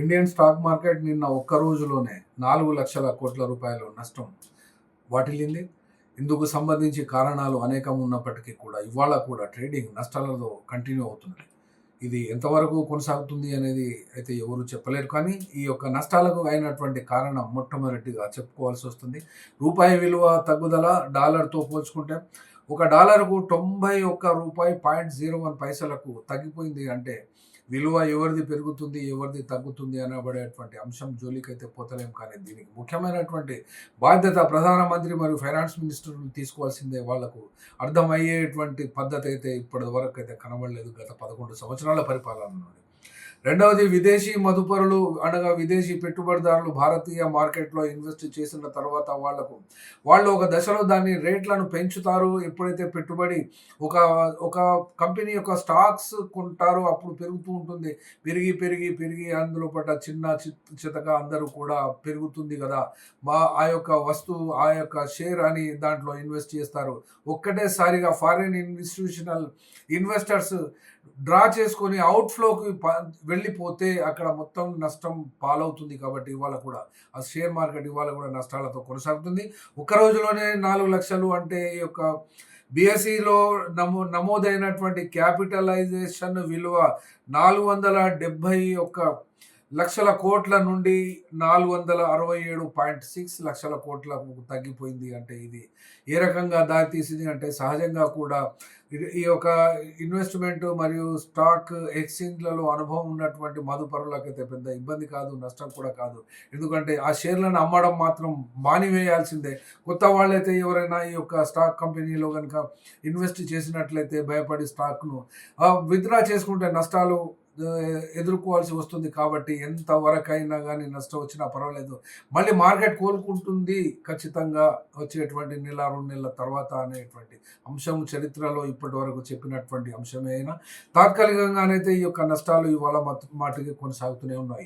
Indian stock market నిన్న ఒక్క రోజులోనే 4,00,000 కోట్ల రూపాయలు నష్టం వాటిల్లింది. ఇందుకు సంబంధించి కారణాలు అనేకం ఉన్నప్పటికీ కూడా ఇవాళ కూడా ట్రేడింగ్ నష్టాలతో కంటిన్యూ అవుతుంది. ఇది ఎంతవరకు కొనసాగుతుంది అనేది అయితే ఎవరు చెప్పలేరు. కానీ ఈ యొక్క నష్టాలకు అయినటువంటి కారణం మొట్టమొదటిగా చెప్పుకోవాల్సి వస్తుంది. రూపాయి విలువ తగ్గుదల డాలర్తో పోల్చుకుంటే ఒక డాలర్కు 91 రూపాయి 01 పైసలకు తగ్గిపోయింది. అంటే విలువ ఎవరిది పెరుగుతుంది, ఎవరిది తగ్గుతుంది అనబడేటువంటి అంశం జోలికైతే పోతలేం. కానీ దీనికి ముఖ్యమైనటువంటి బాధ్యత ప్రధానమంత్రి మరియు ఫైనాన్స్ మినిస్టర్లు తీసుకోవాల్సిందే. వాళ్లకు అర్థమయ్యేటువంటి పద్ధతి అయితే ఇప్పటి వరకు అయితే కనబడలేదు గత 11 సంవత్సరాల పరిపాలన నుండి. రెండవది, విదేశీ మదుపరులు అనగా విదేశీ పెట్టుబడిదారులు భారతీయ మార్కెట్లో ఇన్వెస్ట్ చేసిన తర్వాత వాళ్ళు ఒక దశలో దాన్ని రేట్లను పెంచుతారు. ఎప్పుడైతే పెట్టుబడి ఒక ఒక కంపెనీ యొక్క స్టాక్స్ కొంటారో అప్పుడు పెరుగుతూ ఉంటుంది. పెరిగి పెరిగి పెరిగి అందులో పడ్డ చిన్న చితక అందరూ కూడా పెరుగుతుంది కదా, ఆ యొక్క వస్తువు ఆ యొక్క షేర్ అని దాంట్లో ఇన్వెస్ట్ చేస్తారు. ఒక్కటేసారిగా ఫారిన్ ఇన్స్టిట్యూషనల్ ఇన్వెస్టర్స్ డ్రా చేసుకొని అవుట్ఫ్లోకి వెళ్ళిపోతే అక్కడ మొత్తం నష్టం పాలవుతుంది. కాబట్టి ఇవాళ కూడా ఆ షేర్ మార్కెట్ ఇవాళ కూడా నష్టాలతో కొనసాగుతుంది. ఒక్క రోజులోనే 4,00,000 అంటే ఈ యొక్క బిఎస్ఈలో నమోదైనటువంటి క్యాపిటలైజేషన్ విలువ 471 లక్షల కోట్ల నుండి 467.6 లక్షల కోట్లకు తగ్గిపోయింది. అంటే ఇది ఏ రకంగా దారితీసింది అంటే, సహజంగా కూడా ఈ యొక్క ఇన్వెస్ట్మెంట్ మరియు స్టాక్ ఎక్స్చేంజ్లలో అనుభవం ఉన్నటువంటి మదుపరులకైతే పెద్ద ఇబ్బంది కాదు, నష్టం కూడా కాదు. ఎందుకంటే ఆ షేర్లను అమ్మడం మాత్రం మానివేయాల్సిందే. కొత్త వాళ్ళైతే ఎవరైనా ఈ యొక్క స్టాక్ కంపెనీలో కనుక ఇన్వెస్ట్ చేసినట్లయితే భయపడి స్టాక్ను విత్డ్రా చేసుకుంటే నష్టాలు ఎదుర్కోవాల్సి వస్తుంది. కాబట్టి ఎంతవరకైనా కానీ నష్టం వచ్చినా పర్వాలేదు, మళ్ళీ మార్కెట్ కోలుకుంటుంది ఖచ్చితంగా వచ్చేటువంటి నెల 2 నెలల తర్వాత అనేటువంటి అంశం చరిత్రలో ఇప్పటి వరకు చెప్పినటువంటి అంశమే అయినా తాత్కాలికంగానైతే ఈ యొక్క నష్టాలు ఇవాళ మాటికి కొనసాగుతూనే ఉన్నాయి.